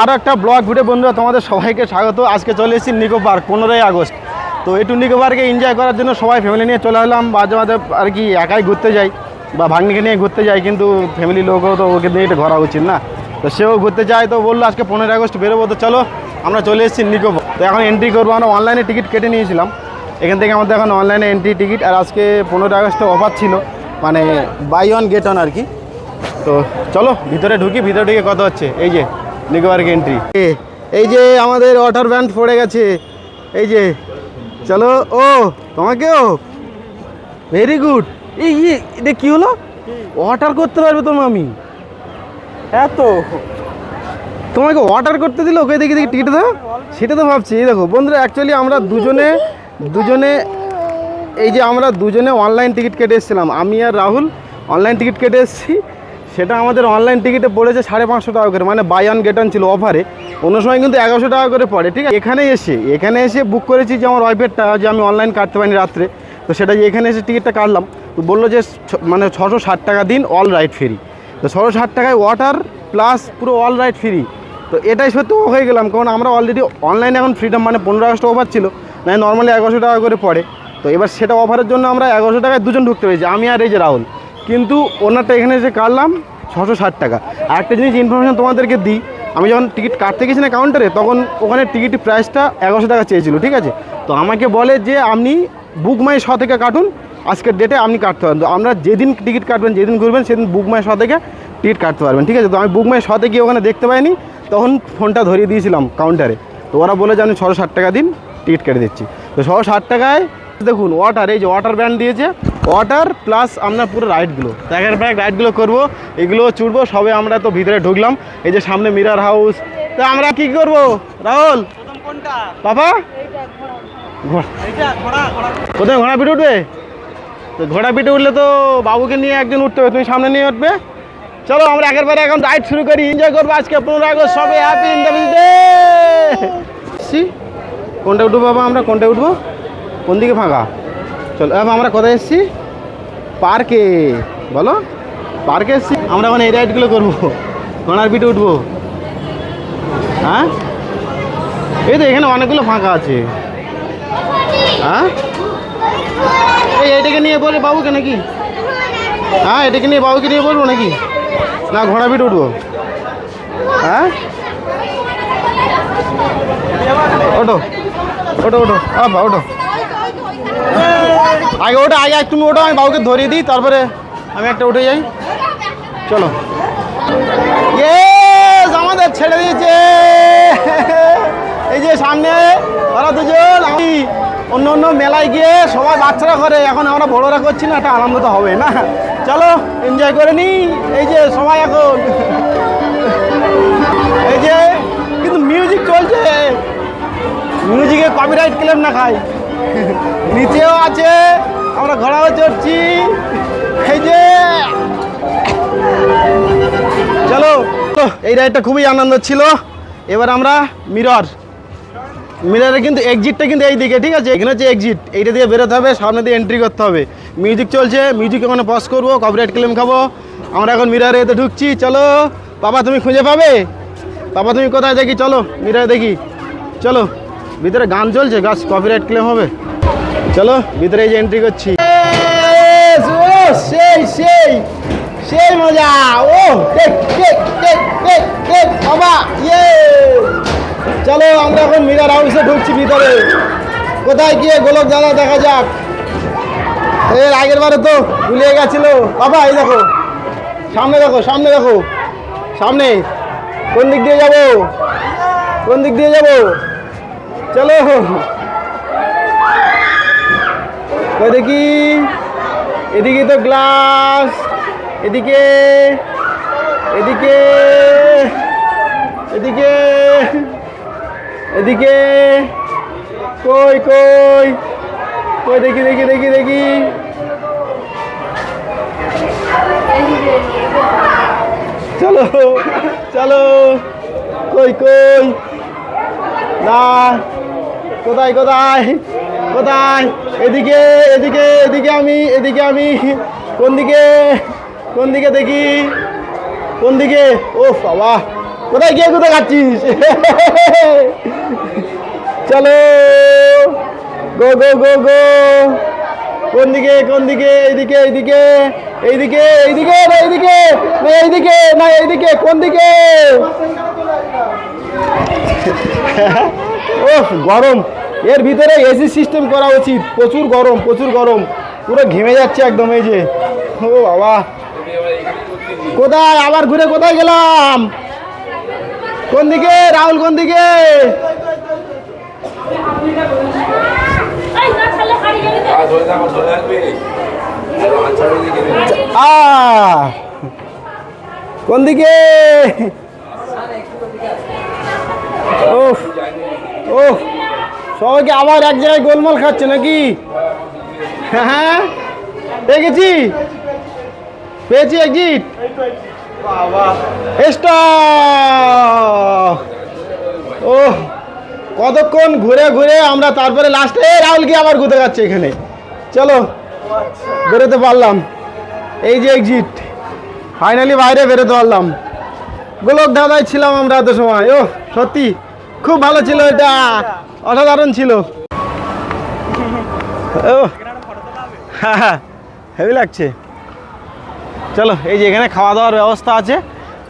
আরও একটা blog video বন্ধুরা তোমাদের সবাইকে স্বাগত। আজকে চলে এসেছি নিকো পার্ক 15ই আগস্ট। তো একটু নিকো পার্কে এনজয় করার জন্য সবাই ফ্যামিলি নিয়ে চলে এলাম। মাঝে মাঝে আর কি একাই ঘুরতে যাই বা ভাগ্নিকে নিয়ে ঘুরতে যাই, কিন্তু ফ্যামিলি লোকও তো ওকে নিয়ে একটু ঘোরা উচিত না। তো সেও ঘুরতে যায়, তো বললো আজকে 15ই আগস্ট বেরোবো, তো চলো আমরা চলে এসেছি নিকো পার্ক। তো এখন এন্ট্রি করবো, আমরা অনলাইনে টিকিট কেটে নিয়েছিলাম। এখান থেকে আমাদের এখন অনলাইনে এন্ট্রি টিকিট, আর আজকে 15ই আগস্টে অফার ছিল, মানে বাই ওয়ান গেট ওয়ান আর কি। তো চলো ভিতরে ঢুকি, ভিতরে ঢুকে কথা হচ্ছে। এই যে নিকো পার্ক এন্ট্রি, এই যে আমাদের ওয়াটার ব্যান্ড পড়ে গেছে, এই যে চলো। ও তোমাকেও ভেরি গুড। এই এটা কী হলো, ওয়াটার করতে পারবে তো মামি? এত তোমাকে অর্ডার করতে দিল, ওকে দেখি দেখি টিকিট দাও, সেটা তো ভাবছি। এই দেখো বন্ধুরা, অ্যাকচুয়ালি আমরা দুজনে এই যে আমরা দুজনে অনলাইন টিকিট কেটে এসেছিলাম, আমি আর রাহুল অনলাইন টিকিট কেটে এসেছি। সেটা আমাদের অনলাইন টিকিটে পড়েছে 550 টাকা করে, মানে বাই ওয়ান গেট ওয়ান ছিল অফারে। অন্য সময় কিন্তু 1100 টাকা করে পড়ে, ঠিক আছে। এখানে এসে বুক করেছি যে আমার ওয়াইফেরটা, যে আমি অনলাইন কাটতে পারিনি রাত্রে, তো সেটা এখানে এসে টিকিটটা কাটলাম। তো বললো যে মানে 660 টাকা দিন, অল রাইড ফ্রি। তো 660 টাকায় ওয়াটার প্লাস পুরো অল রাইড ফ্রি। তো এটাই সত্যি হয়ে গেলাম, কারণ আমরা অলরেডি অনলাইনে এখন ফ্রিডম, মানে 15 আগস্ট অফার ছিল, মানে নর্মালি 1100 টাকা করে পড়ে। তো এবার সেটা অফারের জন্য আমরা 1100 টাকায় দুজন ঢুকতে পেরেছি, আমি আর এই যে রাহুল। কিন্তু ওনারটা এখানে এসে কাটলাম 660 টাকা। আর একটা জিনিস ইনফরমেশন তোমাদেরকে দিই, আমি যখন টিকিট কাটতে গেছি না কাউন্টারে, তখন ওখানে টিকিটের প্রাইসটা 1100 টাকা চেয়েছিল, ঠিক আছে। তো আমাকে বলে যে আপনি বুক মাই শ থেকে কাটুন, আজকের ডেটে আপনি কাটতে পারেন। তো আমরা যেদিন টিকিট কাটবেন, যেদিন ঘুরবেন, সেদিন বুক মাই শ থেকে টিকিট কাটতে পারবেন, ঠিক আছে। তো আমি বুক মাই শতে গিয়ে ওখানে দেখতে পাইনি, তখন ফোনটা ধরিয়ে দিয়েছিলাম কাউন্টারে। তো ওরা বলে যে আমি 660 টাকা দিন, টিকিট কেটে দিচ্ছি। তো 660 টাকায় দেখুন ওয়াটার, এই যে ওয়াটার ব্যান্ড দিয়েছে, ওয়াটার প্লাস আপনার পুরো রাইডগুলো, একের পর এক রাইডগুলো করবো, এগুলো চুড়বো সবে। আমরা তো ভিতরে ঢুকলাম, এই যে সামনে মিরার হাউস। তো আমরা কি করবো রাহুল, বাবা কোথায় ঘোড়া পিঠে উঠবে? তো ঘোড়া পিঠে উঠলে তো বাবুকে নিয়ে একজন উঠতে হবে, তুমি সামনে নিয়ে উঠবে। চলো আমরা একের পরে এখন রাইড শুরু করি, এনজয় করবো আজকে 15 আগস্ট, সবে হ্যাপি ইন্ডিপেন্ডেন্স ডে। কোনটা উঠবো বাবা, আমরা কোনটা উঠবো, কোন দিকে ফাঁকা? চলো আমরা কোথায় এসেছি? পার্কে। বলো পার্কে এসেছি আমরা, মানে এই রাইডগুলো করবো, ঘোড়ার পিঠে উঠবো। হ্যাঁ এই তো এখানে অনেকগুলো ফাঁকা আছে। হ্যাঁ এইটাকে নিয়ে বলে বাবুকে নাকি? হ্যাঁ এটাকে নিয়ে বাবুকে নিয়ে বলবো নাকি, না ঘোড়া পিঠে উঠবো? হ্যাঁ ওটো ওটো ওটো বাবা ওটো, আগে ওটা আগে তুমি ওটা, আমি বাবুকে ধরিয়ে দিই, তারপরে আমি একটা উঠে যাই। চলো ইয়েস, আমাদের ছেড়ে দিয়েছে। এই যে সামনে ওরা দুজন, আমি অন্য মেলায় গিয়ে সবাই বাচ্চারা করে, এখন আমরা বড়রা করছি না, একটা আনন্দ তো হবে না। চলো এনজয় করে নি। এই যে সবাই এখন, এই যে কিন্তু মিউজিক চলছে, মিউজিকে কপিরাইট ক্লেম না খাই। নিচেও আছে, আমরা ঘোড়াও চড়ছি, এই যে চলো। এই রাইডটা খুবই আনন্দ ছিল। এবার আমরা মিররে কিন্তু এক্সিটটা কিন্তু এই দিকে, ঠিক আছে। এখানে হচ্ছে এক্সিট, এইটা দিয়ে বেরোতে হবে, সামনে দিয়ে এন্ট্রি করতে হবে। মিউজিক চলছে, মিউজিক ওখানে পজ করবো, কপিরাইট ক্লেম খাবো। আমরা এখন মিররে এতে ঢুকছি। চলো বাবা তুমি খুঁজে পাবে, বাবা তুমি কোথায় দেখি, চলো মিররে দেখি। চলো ভিতরে গান চলছে, গাছ কপিরাইট ক্লেম হবে। চলো ভিতরে এই যে এন্ট্রি করছি। সেই সেই সেই মজা, ও বাবা ইয়ে। চলো আমরা এখন মিরার হাউসে ঢুকছি ভিতরে, কোথায় গিয়ে গোলক দাদা দেখা যাক। এর আগের বারে তো ভুলে গেছিল বাবা। এই দেখো সামনে, দেখো সামনে, দেখো সামনে। কোন দিক দিয়ে যাবো, কোন দিক দিয়ে যাবো? চলো কই দেখি, এদিকে তো গ্লাস, এদিকে এদিকে এদিকে এদিকে, কই কই কই দেখি দেখি দেখি দেখি। চলো চলো, কই কই, না কোথায় কোথায় কোথায়? এদিকে এদিকে এদিকে আমি, এদিকে আমি। কোন দিকে, কোন দিকে দেখি, কোন দিকে? ও বাবা কোথায় গিয়ে কোথায় খাচ্ছিস? চলো গো গো গো গো। কোন দিকে কোন দিকে? এইদিকে এইদিকে এইদিকে এইদিকে না এইদিকে না এইদিকে না এইদিকে কোন দিকে? ওহ গরম, এর ভিতরে এসি সিস্টেম করা উচিত। প্রচুর গরম প্রচুর গরম, পুরো ঘেমে যাচ্ছে একদম। এই যে ও বাবা, কোথায় আবার ঘুরে কোথায় গেলাম? কোন দিকে রাহুল কোন দিকে? কোন দিকে? ওহ ওহ, সবাইকে আবার এক জায়গায় গোলমাল খাচ্ছে নাকি? হ্যাঁ পেয়েছি পেয়েছি এক্সিট। ও কতক্ষণ ঘুরে ঘুরে আমরা তারপরে লাস্টে রাহুল কি আবার ঘুরতে যাচ্ছে এখানে। চলো বেরোতে পারলাম, এই যে এক্সিট, ফাইনালি বাইরে বেরোতে পারলাম। গোলক ধাঁধায় ছিলাম আমরা এত সময়। ও সত্যি খুব ভালো ছিল, এটা অসাধারণ ছিল। ও হ্যাঁ হ্যাঁ হেভি লাগছে। চলো এই যে এখানে খাওয়া দাওয়ার ব্যবস্থা আছে,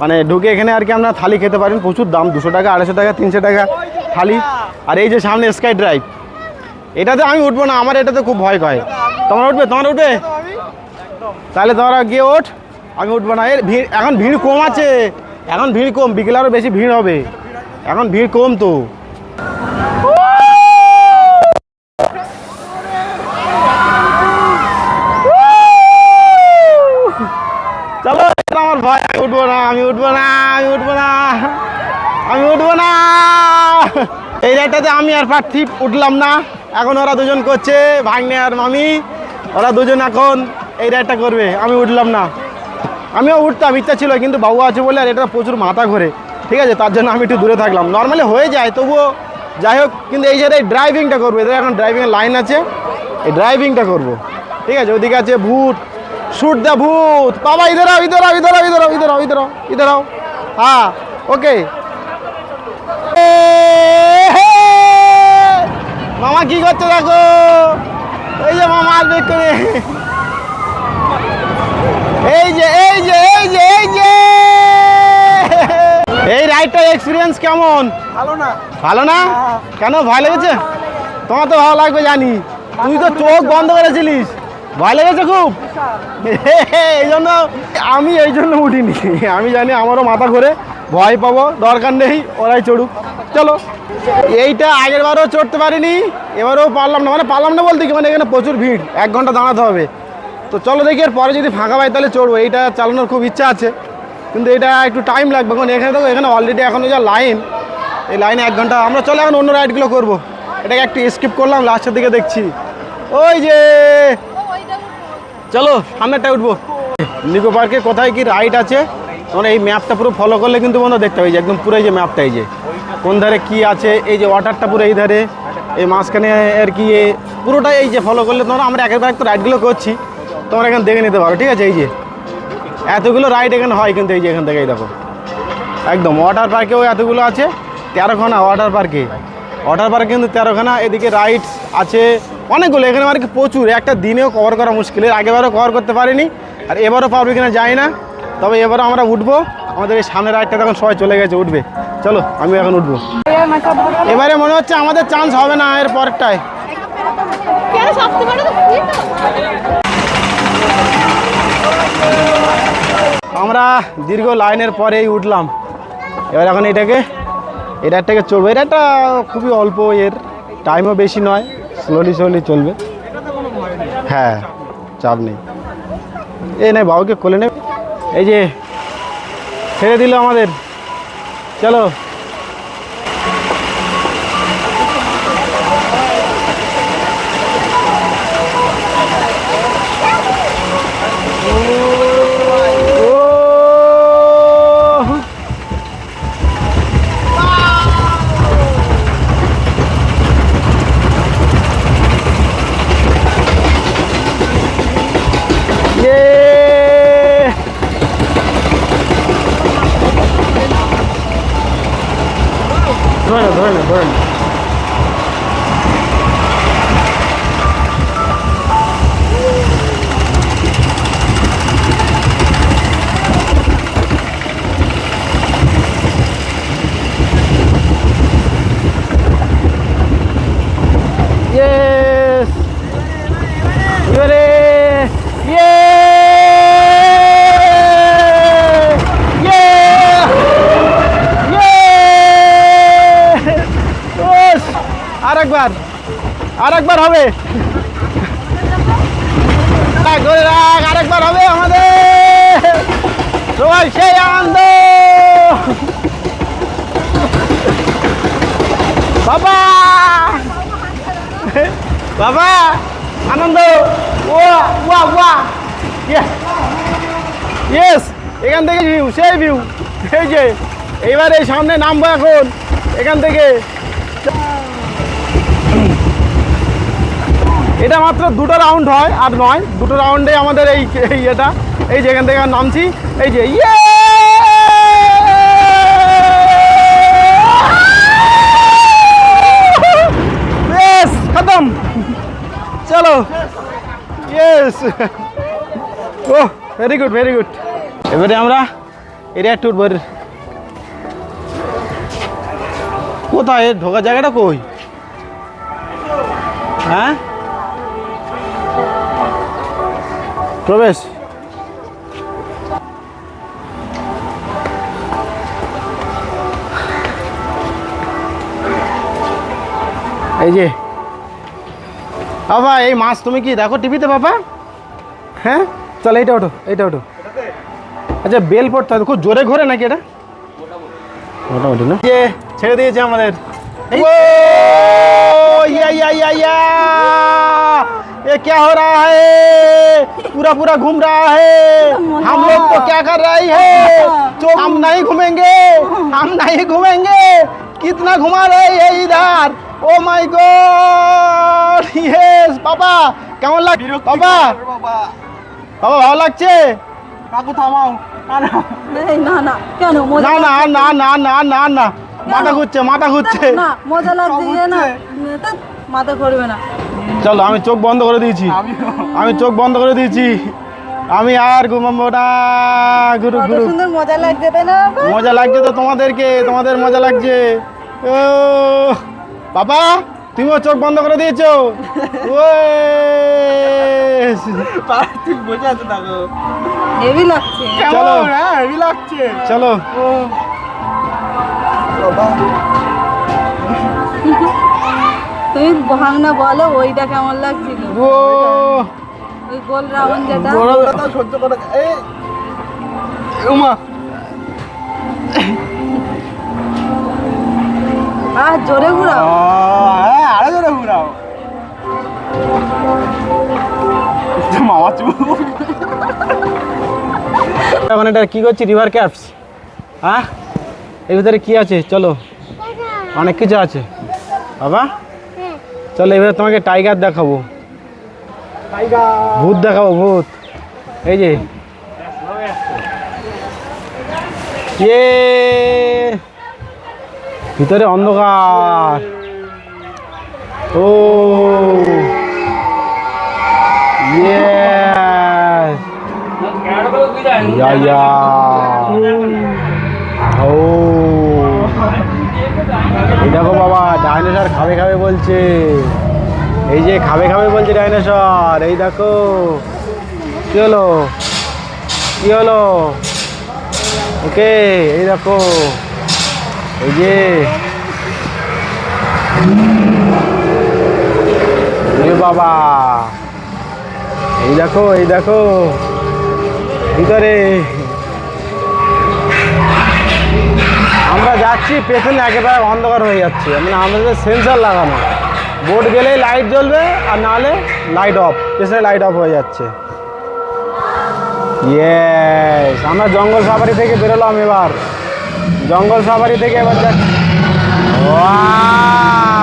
মানে ঢুকে এখানে আর কি আমরা থালি খেতে পারেন। প্রচুর দাম, 200 টাকা 250 টাকা 300 টাকা থালি। আর এই যে সামনে স্কাই ড্রাইভ, এটাতে আমি উঠবো না, আমার এটাতে খুব ভয় করে। তোমার উঠবে? তোমার উঠবে? তাহলে তোমরা গিয়ে ওঠ, আমি উঠবো না। এর ভিড় এখন, ভিড় কম আছে এখন, ভিড় কম, বিকেলে আরও বেশি ভিড় হবে, এখন ভিড় কম তো। চলো আমার ভয়, আমি উঠবো না আমি উঠবো না আমি উঠবো না আমি উঠবো না। এই রাইডটাতে আমি আর পার্থী উঠলাম না। এখন ওরা দুজন করছে, ভাগ্নে আর মামি, ওরা দুজন এখন এই রাইডটা করবে, আমি উঠলাম না। আমিও উঠতাম, ইচ্ছা ছিল, কিন্তু বাবু আছে বলে আর এটা প্রচুর মাথা ঘোরে, ঠিক আছে, তার জন্য আমি একটু দূরে থাকলাম। নর্মালি হয়ে যায় তবুও, যাই হোক। কিন্তু এই জায়গায় ড্রাইভিংটা করবো, এদের এখন ড্রাইভিংয়ের লাইন আছে, এই ড্রাইভিংটা করবো, ঠিক আছে। ওদিকে আছে ভূত, শুট দ্য ভূত। বাবা ইধর আও ইধর আও ইধর আও ইধর আও ইধর আও ইধর আও ইধর আও। হ্যাঁ ওকে। মামা কি করছে দেখো, এই যে মামা আসবে করে, এই যে এই যে এই যে এই যে। এই রাইডটার এক্সপিরিয়েন্স কেমন? ভালো না। ভালো না? কেন ভয় লেগেছে? তোমার তো ভালো লাগবে জানি, তুই তো চোখ বন্ধ করেছিলিস, ভয় লেগেছে খুব। এই জন্য আমি এই জন্য উঠিনি, আমি জানি আমারও মাথা ঘোরে, ভয় পাবো, দরকার নেই, ওরাই চড়ুক। চলো, এইটা আগের বারও চড়তে পারিনি, এবারেও পারলাম না, মানে পারলাম না বলতে কি, মানে এখানে প্রচুর ভিড়, 1 ঘন্টা দাঁড়াতে হবে। তো চলো দেখি এর পরে যদি ফাঁকা পাই তাহলে চড়বো। এইটা চালানোর খুব ইচ্ছা আছে, কিন্তু এটা একটু টাইম লাগবে। কারণ এখানে দেখো, এখানে অলরেডি এখনও যা লাইন, এই লাইনে 1 ঘন্টা। আমরা চলো এখন অন্য রাইডগুলো করবো, এটাকে একটু স্কিপ করলাম, লাস্টের দিকে দেখছি। ওই যে চলো সামনেরটা উঠবো। নিকো পার্কে কোথায় কি রাইড আছে, মানে এই ম্যাপটা পুরো ফলো করলে কিন্তু বন্ধু দেখতে হবে, যে একদম পুরো এই যে ম্যাপটা, এই যে কোন ধারে কি আছে, এই যে ওয়াটারটা পুরো এই ধারে, এই মাঝখানে আর কি, পুরোটাই এই যে ফলো করলে তোমরা, আমরা একের পর এক তো রাইডগুলো করছি, তোমরা এখানে দেখে নিতে পারো, ঠিক আছে। এই যে এতগুলো রাইড এখানে হয়, কিন্তু এই যে এখান থেকে এই দেখো, একদম ওয়াটার পার্কেও এতগুলো আছে, 13খানা ওয়াটার পার্কে। ওয়াটার পার্কে কিন্তু 13খানা, এদিকে রাইডস আছে অনেকগুলো এখানে, আর কি প্রচুর, একটা দিনেও কভার করা মুশকিল। এর আগেবারও কভার করতে পারিনি, আর এবারও পারবে কিনা জানি না, তবে এবারও আমরা উঠবো। আমাদের এই সামনের রাইডটা তখন সবাই চলে গেছে, উঠবে। চলো আমি এখন উঠবো। এবারে মনে হচ্ছে আমাদের চান্স হবে না এর পরেরটায়। আমরা দীর্ঘ লাইনের পরেই উঠলাম, এবার এখন এটাকে, এই রাইডটাকে চলবে। এই রাইডটা খুবই অল্প, এর টাইমও বেশি নয়, স্লোলি স্লোলি চলবে। হ্যাঁ চাপ নেই, এই নাই বাবুকে কোলে নেবে, এই যে ছেড়ে দিল আমাদের। চলো আরেকবার হবে, ধরে রাখ, আরেকবার হবে আমাদের সবাই সেই আনন্দ। বাবা বাবা আনন্দ, ও ওয়া ওয়া, ইয়েস, এখান থেকে ভিউ, সেই ভিউ। এই যে এইবার এই সামনে নামবো এখন এখান থেকে। এটা মাত্র 2টো রাউন্ড হয় আর নয়, 2টো রাউন্ডে আমাদের এই এটা, এই যে এখান থেকে নামছি, এই যে ইয়ে বেশ খতম, চলো, ইয়েস, ও ভেরি গুড ভেরি গুড। এবারে আমরা এরিয়া ট্যুর বের, কোথায় ঢোকার জায়গাটা কই? হ্যাঁ প্রবেশ, এই যে বাবা, এই মাছ তুমি কি দেখো টিভিতে বাবা? হ্যাঁ চলো, এইটা ওঠো, এইটা ওঠো। আচ্ছা বেল পড়তে হবে, খুব জোরে ঘোরে নাকি এটা? মোটামুটি না, যে ছেড়ে দিয়েছে আমাদের। ও या या या या, ये क्या हो रहा है? पूरा पूरा घूम रहा है, हम लोग तो क्या कर रहे हैं? जो हम नहीं घूमेंगे, हम नहीं घूमेंगे, कितना घुमा रहे हैं इधर। ओ माय गॉड, यस बाबा, কেমন লাগছে বাবা? বাবা ভালো লাগছে? কাকু থামাও, না না কেন না না না না না না না, মাথা ঘুরছে, মাথা ঘুরছে, না মজা লাগছে, ইয়ে না মাথা করবে না। চলো আমি চোখ বন্ধ করে দিয়েছি, আমি চোখ বন্ধ করে দিয়েছি, আমি আর ঘুমাবো না। গুরু কত গুরু, সুন্দর মজা লাগছে তাই না বাবা? মজা লাগছে তো তোমাদেরকে, তোমাদের মজা লাগছে। ও বাবা, তুমিও চোখ বন্ধ করে দিয়েছো? ঠিক বসে আছে দেখো, হেভি লাগছে। চলো, হ্যাঁ হেভি লাগছে। চলো, তুমি ভাঙনা বলো ওইটা কেমন লাগছিল, ও ওই গোল রাউন্ড যেটা। ওটা তো সহ্য করে, এই উমা আর জোরে ঘুরাও। হ্যাঁ আরো জোরে ঘুরাও মামা চুপ। এখন এটা কি করছি, রিভার ক্যাপস? হ্যাঁ এর ভিতরে কি আছে? চলো, অনেক কিছু আছে বাবা। চলো এবারে তোমাকে টাইগার দেখাবো, ভূত দেখাবো, ভূত। এই যে ইয়ে, ভিতরে অন্ধকার। ও ইয়েস, ইয়া ইয়া, ও এই দেখো বাবা, ডাইনোসর খাবে খাবে বলছে, এই যে খাবে খাবে বলছে ডাইনোসর, এই দেখো। কি হলো, কি হলো? ওকে, এই দেখো, এই যে বাবা, এই দেখো, এই দেখো ভিতরে। আমরা যাচ্ছি, পেছনে একেবারে অন্ধকার হয়ে যাচ্ছে, মানে আমাদের সেন্সর লাগানো, বোর্ড গেলেই লাইট জ্বলবে আর নাহলে লাইট অফ, পেছনে লাইট অফ হয়ে যাচ্ছে। ইয়েস, আমরা জঙ্গল সাফারি থেকে বেরোলাম, এবার জঙ্গল সাফারি থেকে এবার যাচ্ছি। ওয়াও,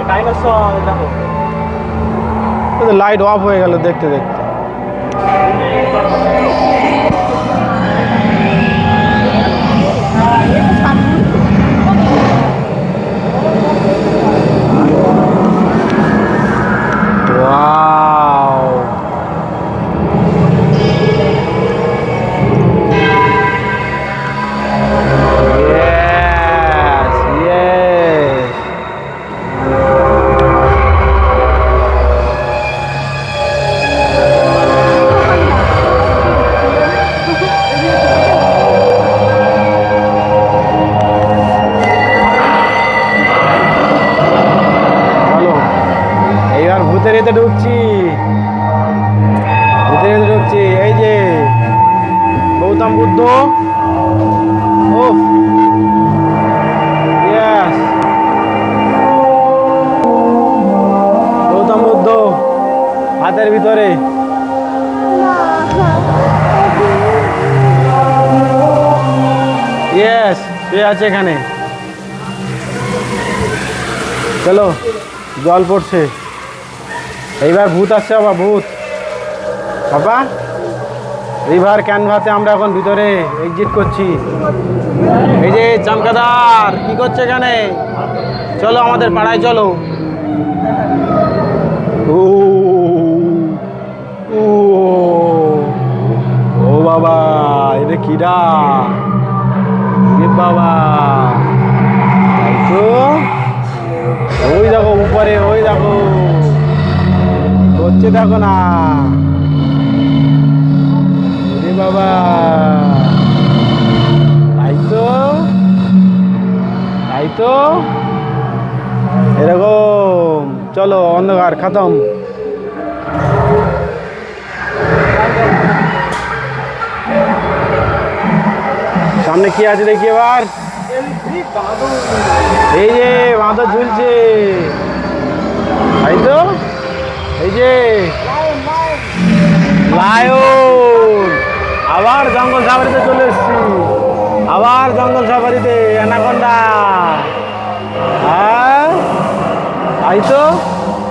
ডাইনোসর দেখো, লাইট অফ হয়ে গেল দেখতে দেখতে। ওয়াও, ইয়েস ইয়েস, ভূতের এতে ঢুকছি, ভূতের এতে ঢুকছি। এই যে গৌতম বুদ্ধ, ও ইয়েস, গৌতম বুদ্ধ হাতের ভিতরে। ইয়েস, শুয়ে আছে এখানে। চলো, জল পড়ছে, এইবার ভূত আসছে বাবা, ভূত বাবা। রিভার ক্যানভাসে আমরা এখন ভিতরে এক্সিট করছি। এই যে চমকাদার কি করছে এখানে? চলো আমাদের পাড়ায় চলো। ও ও ও বাবা, এটা কিডা? এ বাবা, তাই তো। ওই দেখো উপরে, ওই দেখো হচ্ছে, দেখো না। ওরে বাবা, তাই তো, তাই তো, এরকম। চলো, অন্ধকার খতম। সামনে কি আছে দেখি এবার। এই যে বাঁদর ঝুলছে, তাই তো। এই যে লায়ন, আবার জঙ্গল সাফারিতে চলে এসছি, আবার জঙ্গল সাফারিতে। অ্যানাকোন্ডা, হ্যাঁ তাই তো।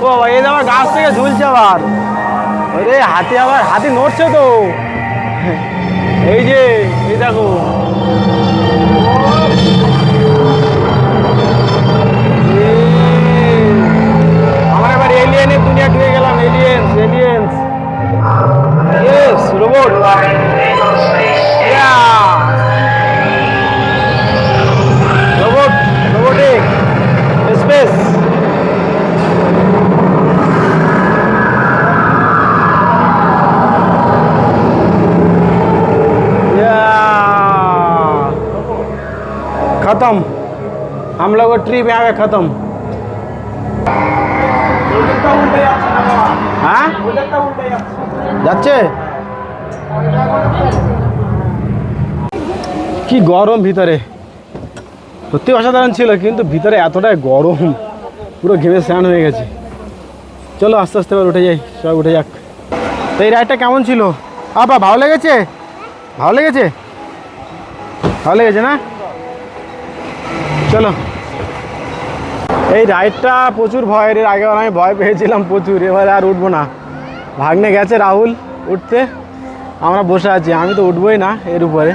ও এই আমার গাছ থেকে ঝুলছে আবার। ওরে হাতি, আবার হাতি নড়ছে তো। এই যে এই দেখো, আমরা এবার এলিয়েনের দুনিয়া ঢুকে গেলাম। Aliens, aliens, yes, robot, robot, robotic space. खत्म, हम लोग ट्रिप यहाँ पे खत्म। হ্যাঁ যাচ্ছে। কি গরম ভিতরে, সত্যি অসাধারণ ছিল, কিন্তু ভিতরে এতটাই গরম, পুরো ঘেমে স্নান হয়ে গেছে। চলো আস্তে আস্তে এবার উঠে যাই, সবাই উঠে যাক। তো এই রাইডটা কেমন ছিল আপা? ভালো লেগেছে? ভালো লেগেছে, ভালো লেগেছে না? চলো, এই রাইডটা প্রচুর ভয়ের। এর আগে আমি ভয় পেয়েছিলাম প্রচুর, এবারে আর উঠবো না। ভাগ্নে গেছে রাহুল উঠতে, আমরা বসে আছি। আমি তো উঠবোই না এর উপরে,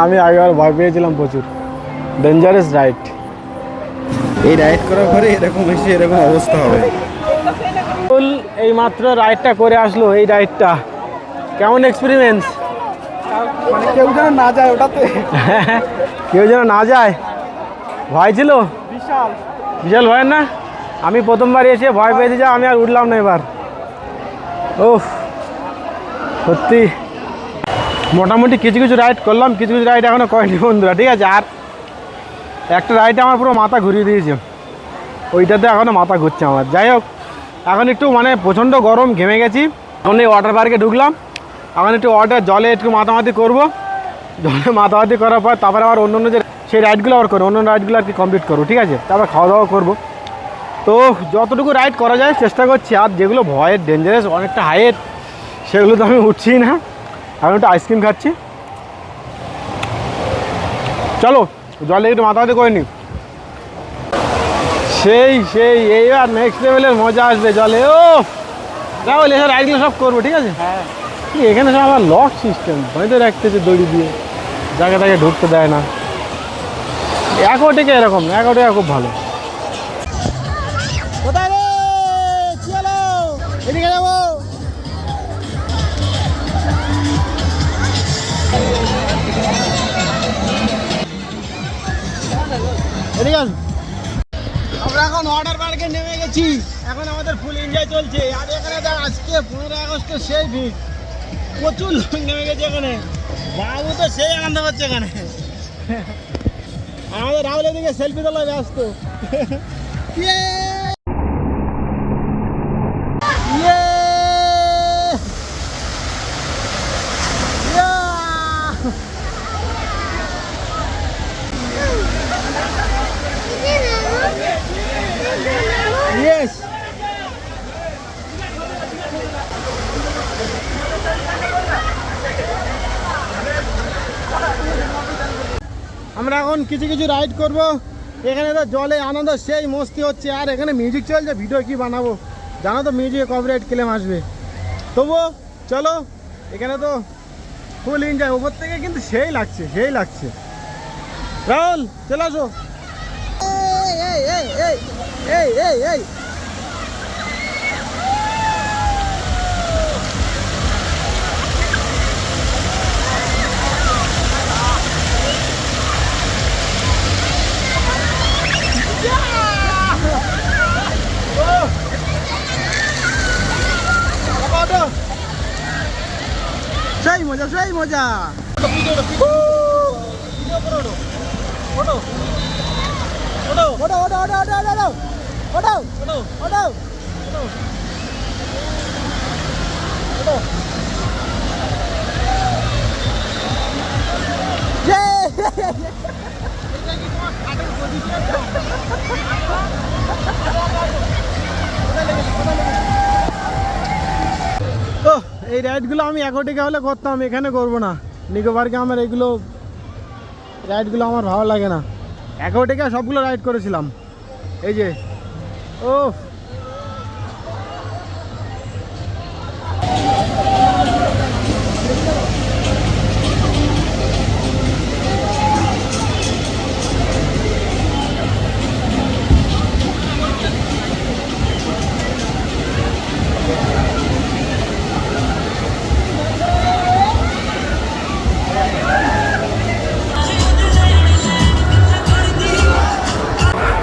আমি আগেবার ভয় পেয়েছিলাম প্রচুর। Dangerous ride. এই রাইড করার পরে এরকম এসে এরকম অবস্থা হবে। রাহুল এই মাত্র রাইডটা করে আসলো। এই রাইডটা কেমন এক্সপিরিয়েন্স? মানে কেউ যেন না যায় ওটাতে, কেউ যেন না যায়, ভয় ছিল বিশাল বিশাল ভয় না? আমি প্রথমবার এসে ভয় পেয়েছি, যা আমি আর উঠলাম না এবার। ওহ, সত্যি মোটামুটি কিছু কিছু রাইড করলাম, কিছু কিছু রাইড এখনও করেনি বন্ধুরা, ঠিক আছে। আর একটা রাইডে আমার পুরো মাথা ঘুরিয়ে দিয়েছে, ওইটাতে এখনও মাথা ঘুরছে আমার। যাই হোক, এখন একটু মানে প্রচণ্ড গরম, ঘেমে গেছি। এখন এই ওয়াটার পার্কে ঢুকলাম, এখন একটু জলে একটু মাতামাতি করবো। জলে মাতামাতি করার পর তারপরে আবার অন্য অন্য যে সেই রাইডগুলো আবার করবো, অন্য রাইডগুলো আর কি কমপ্লিট করবো, ঠিক আছে। তারপর খাওয়া দাওয়া করবো। তো যতটুকু রাইড করা যায় চেষ্টা করছি। আর যেগুলো ভয়ের, ডেঞ্জারাস, অনেকটা হাইট, সেগুলো তো আমি উঠছি না। এখন একটু আইসক্রিম খাচ্ছি। চলো জলে একটু মাথাতে করে নি। সেই এইবার নেক্সট লেভেলের মজা আসবে জলে। ও রাহুল, এসব রাইডগুলো সব করবো, ঠিক আছে। হ্যাঁ, এখানে সব আবার লক সিস্টেম, বেঁধে রাখতেছে দড়ি দিয়ে, জায়গা তাকে ঢুকতে দেয় না। একটিকে এরকম না, একটিকে খুব ভালো। কোথায় রে? কি হলো? এদিকে যাবো। এদিকে আস। আমরা এখন ওয়াটার পার্কে নেমে গেছি, এখন আমাদের ফুল এনজয় চলছে। আর এখানে দেখ, আজকে 15 আগস্টের সেই ভিড়, প্রচুর লোক নেমে গেছে এখানে। বাবু তো সেই আনন্দ হচ্ছে এখানে। আমাদের রাহুল এদিকে সেলফি তোলায় ব্যস্ত। আমরা এখন কিছু কিছু রাইড করব। এখানে তো জলে আনন্দ সেই মস্তি হচ্ছে, আর এখানে মিউজিক চলছে, ভিডিও কি বানাবো জানো তো, মিউজিকে কপিরাইট ক্লেম আসবে। তবুও চলো, এখানে তো ফুল এনজয়, উপর থেকে কিন্তু সেই লাগছে, সেই লাগছে। রাহুল চলে আসো। এই এই এই এই এই এই সেই মজা, সেই মজা। এই রাইডগুলো আমি একটিকে হলে করতাম, এখানে করবো না। নিকো পার্কে আমার এইগুলো রাইডগুলো আমার ভালো লাগে না। একটিকে সবগুলো রাইড করেছিলাম। এই যে ও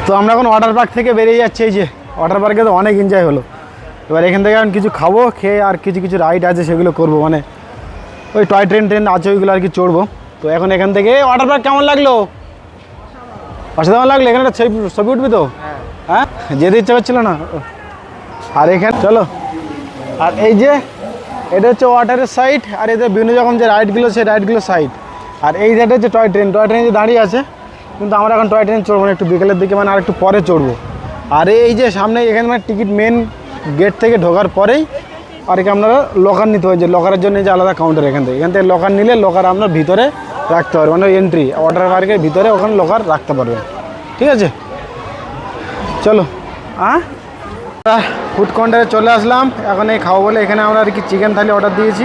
তো আমরা এখন ওয়াটার পার্ক থেকে বেরিয়ে যাচ্ছি। এই যে ওয়াটার পার্কে তো অনেক এনজয় হলো, এবার এখান থেকে এখন কিছু খাবো, খেয়ে আর কিছু কিছু রাইড আছে সেগুলো করবো, মানে ওই টয় ট্রেন আছে ওইগুলো আর কি চড়বো। তো এখন এখান থেকে ওয়াটার পার্ক কেমন লাগলো? অসাধারণ লাগলো। এখানে একটা ছবি উঠবি তো? হ্যাঁ, যেতে ইচ্ছা করছিল না। আর এখানে চলো, আর এই যে এটা হচ্ছে ওয়াটারের সাইড, আর এদের বিভিন্ন রকম যে রাইডগুলো সেই রাইডগুলো সাইড। আর এই সাইডে হচ্ছে টয় ট্রেন যে দাঁড়িয়ে আছে, কিন্তু আমরা এখন টয় ট্রেন চড়বো না, একটু বিকেলের দিকে, মানে আর একটু পরে চড়বো। আর এই যে সামনে এখানে মানে টিকিট মেন গেট থেকে ঢোকার পরেই আর কি আপনারা লকার নিতে হয়, যে লকারের জন্য যে আলাদা কাউন্টার, এখান থেকে লকার নিলে লকার আপনার ভিতরে রাখতে পারবেন, মানে এন্ট্রি ওয়াটার পার্কের ভিতরে ওখানে লকার রাখতে পারবেন। ঠিক আছে, চলো। ফুড কাউন্টারে চলে আসলাম, এখন এই খাবো বলে এখানে আমরা আর কি চিকেন থালি অর্ডার দিয়েছি,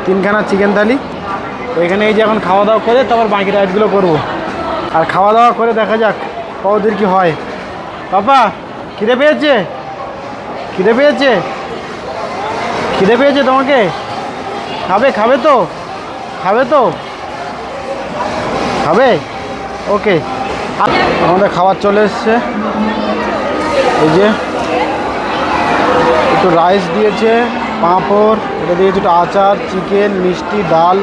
3খানা চিকেন থালি। এখানে এই যে এখন খাওয়া দাওয়া করে তারপর বাকি রাইডগুলো করবো। আর খাওয়া দাওয়া করে দেখা যাক কতদূর কি হয়। পাপা খিদে পেয়েছে? খিদে পেয়েছে? খিদে পেয়েছে তোমাকে? খাবে তো? খাবে তো? খাবে? ওকে, আমাদের খাবার চলে এসছে। এই যে একটু রাইস দিয়েছে, পাঁপড়, এটা দিয়েছে একটু আচার, চিকেন, মিষ্টি, ডাল,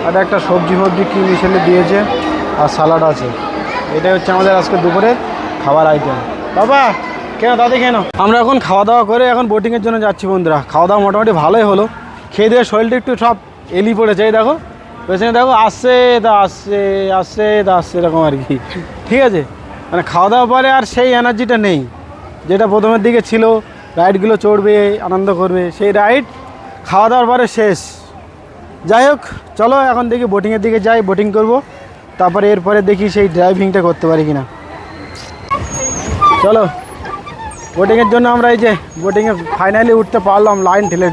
আর একটা সবজি কি মিশালে দিয়েছে, আর স্যালাড আছে। এটাই হচ্ছে আমাদের আজকে দুপুরের খাবার আইটেম। বাবা কেন দাদি কেন? আমরা এখন খাওয়া দাওয়া করে এখন বোটিংয়ের জন্য যাচ্ছি বন্ধুরা। খাওয়া দাওয়া মোটামুটি ভালোই হলো, খেয়ে দিয়ে শরীরটা একটু সব এলি পড়েছে। এই দেখো পেছনে দেখো, আসছে এরকম আর কি। ঠিক আছে, মানে খাওয়া দাওয়া পরে আর সেই এনার্জিটা নেই যেটা প্রথমের দিকে ছিল। রাইডগুলো চড়বে, আনন্দ করবে, সেই রাইড খাওয়া দাওয়ার পরে শেষ। যাই হোক, চলো এখন দেখি বোটিংয়ের দিকে যাই, বোটিং করব, তারপরে এরপরে দেখি সেই ড্রাইভিংটা করতে পারি কিনা। চলো, বোটিংয়ের জন্য আমরা এই যে বোটিংয়ে ফাইনালি উঠতে পারলাম লাইন ঠেলে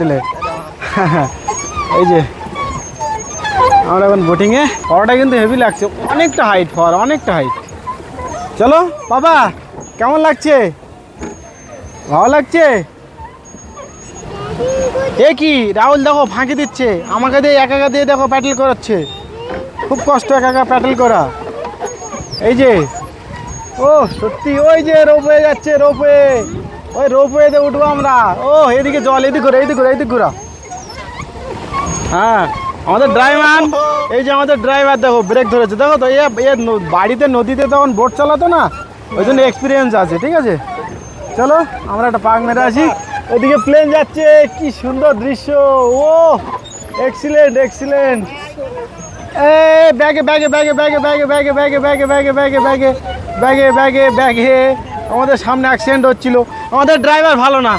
এই যে আমরা এখন বোটিংয়ে। পাওয়াটা কিন্তু হেভি লাগছে, অনেকটা হাইট পাওয়ার, অনেকটা হাইট। চলো বাবা, কেমন লাগছে? ভালো লাগছে? এ কি রাহুল দেখো ফাঁকি দিচ্ছে আমাকে দিয়ে, একা দিয়ে দেখো প্যাডেল করাচ্ছে, খুব কষ্ট একা প্যাডেল করা। এই যে ও সত্যি, ওই যে রোপওয়ে যাচ্ছে, রোপওয়ে, ওই রোপওয়েতে উঠবো আমরা। ও এদিকে জল, এদিক ঘোরা। হ্যাঁ, আমাদের ড্রাইভার, এই যে আমাদের ড্রাইভার দেখো ব্রেক ধরেছে, দেখো তো। এ বাড়িতে নদীতে তখন বোট চালাতো না, ওই জন্য এক্সপিরিয়েন্স আছে। ঠিক আছে, চলো আমরা একটা পাক মেরে আসি। ওইদিকে প্লেন যাচ্ছে, কি সুন্দর দৃশ্য। ও এক্সিলেন্ট। ব্যাগে আমাদের সামনে অ্যাক্সিডেন্ট হচ্ছিল, আমাদের ড্রাইভার ভালো না,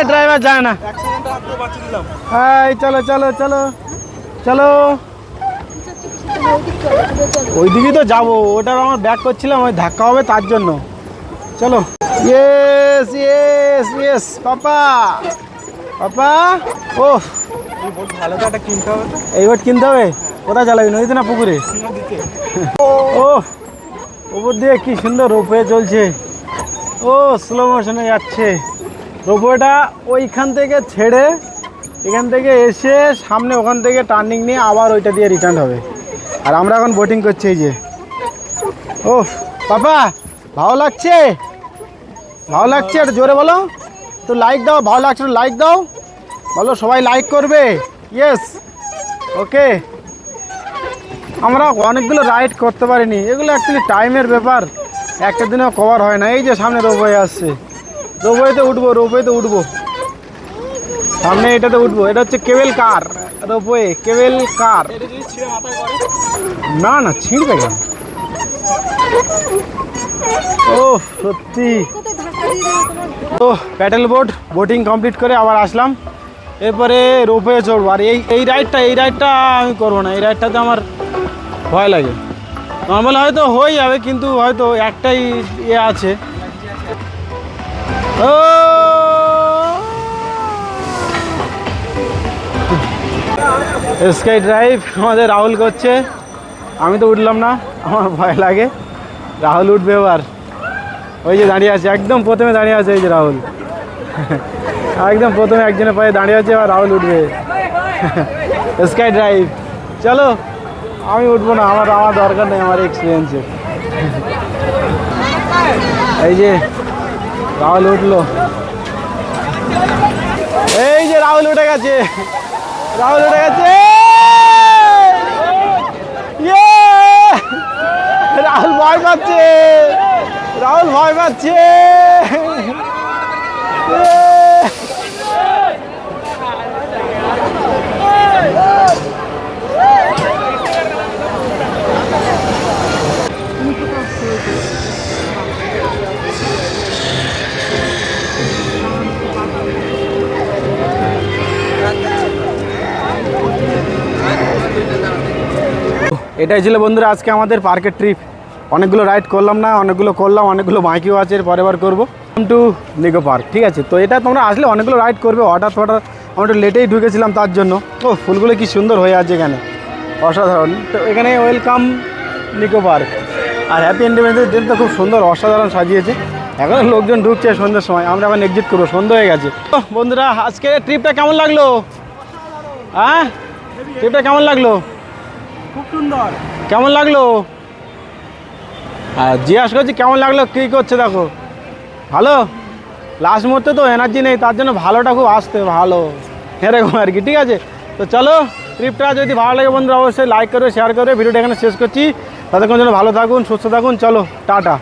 ড্রাইভার যায় না। এই চলো ওইদিকে তো যাবো, ওটা আমার ব্যাক করছিলাম, ওই ধাক্কা হবে তার জন্য। চলো। ইয়েস ইয়েস ইয়েস পাপা, পাপা। ও ভালো তো একটা কিনতে হবে। এই বোট কিনতে হবে। কোথায় চালাবি, নদীতে না পুকুরে? ও ওপর দিয়ে কি সুন্দর রোপওয়ে চলছে। ও স্লো মোশনে যাচ্ছে রোপওয়েটা। ওইখান থেকে ছেড়ে এখান থেকে এসে সামনে ওখান থেকে টার্নিং নিয়ে আবার ওইটা দিয়ে রিটার্ন হবে। আর আমরা এখন বোটিং করছি এই যে। ও পাপা ভালো লাগছে, ভালো লাগছে, একটু জোরে বলো। তো লাইক দাও, ভালো লাগছে লাইক দাও, বলো সবাই লাইক করবে। ইয়েস, ওকে। আমরা অনেকগুলো রাইড করতে পারিনি, এগুলো অ্যাকচুয়ালি টাইমের ব্যাপার, একটা দিনেও কভার হয় না। এই যে সামনে রোপওয়ে আসছে, রোপওয়েতে উঠবো, রোপওয়েতে উঠবো, সামনে এটাতে উঠবো। এটা হচ্ছে কেবল কার রোপওয়ে, কেবল কার। না না ছিঁড়বে কেন? ও সত্যি। তো প্যাডেল বোট বোটিং কমপ্লিট করে আবার আসলাম, এরপরে রোপওয়ে চড়বো। আর এই রাইডটা আমি করবো না, এই রাইডটাতে আমার ভয় লাগে। নর্মাল হয়তো হয়ে যাবে, কিন্তু হয়তো একটাই ইয়ে আছে। ও স্কাই ড্রাইভ আমাদের রাহুল করছে, আমি তো উঠলাম না, আমার ভয় লাগে। রাহুল উঠবে এবার, ওই যে দাঁড়িয়ে আছে, একদম প্রথমে দাঁড়িয়ে আছে এই যে রাহুল, একদম প্রথমে একজনের পায়ে দাঁড়িয়ে আছে, এবার রাহুল উঠবে স্কাই ড্রাইভ। চলো, আমি উঠবো না, আমার দরকার নেই আমার এক্সপিরিয়েন্সের। এই যে রাহুল উঠলো, এই যে রাহুল উঠে গেছে, রাহুল উঠে গেছে। রাহুল ভয় পাচ্ছে, রাহুল ভয় পাচ্ছে। এটাই ছিল বন্ধুরা আজকে আমাদের পার্কের ট্রিপ। অনেকগুলো রাইড করলাম না, অনেকগুলো করলাম, অনেকগুলো বাকিও আছে, পরের বার করবো। টু নিকো পার্ক, ঠিক আছে। তো এটা তোমরা আসলে অনেকগুলো রাইড করবে। হঠাৎ আমরা একটু লেটেই ঢুকেছিলাম তার জন্য। ও ফুলগুলো কি সুন্দর হয়ে আছে এখানে, অসাধারণ। তো এখানে ওয়েলকাম নিকো পার্ক। আর হ্যাপি ইন্ডিপেন্ডেন্স ডে তো খুব সুন্দর অসাধারণ সাজিয়েছে। এখন লোকজন ঢুকছে সন্ধ্যের সময়, আমরা এখন এক্সিট করবো, সন্ধ্যা হয়ে গেছে। তো বন্ধুরা আজকে ট্রিপটা কেমন লাগলো? হ্যাঁ, ট্রিপটা কেমন লাগলো? খুব সুন্দর। কেমন লাগলো? হ্যাঁ জিজ্ঞাসা করছি কেমন লাগলো, কী করছে দেখো। ভালো, লাস্ট মুহূর্তে তো এনার্জি নেই, তার জন্য ভালোটা খুব আসতে ভালো এরকম আর কি। ঠিক আছে, তো চলো ট্রিপটা যদি ভালো লাগে বন্ধুরা অবশ্যই লাইক করবে, শেয়ার করবে। ভিডিওটা এখানে শেষ করছি, ততক্ষণ জন্য ভালো থাকুন, সুস্থ থাকুন। চলো টাটা।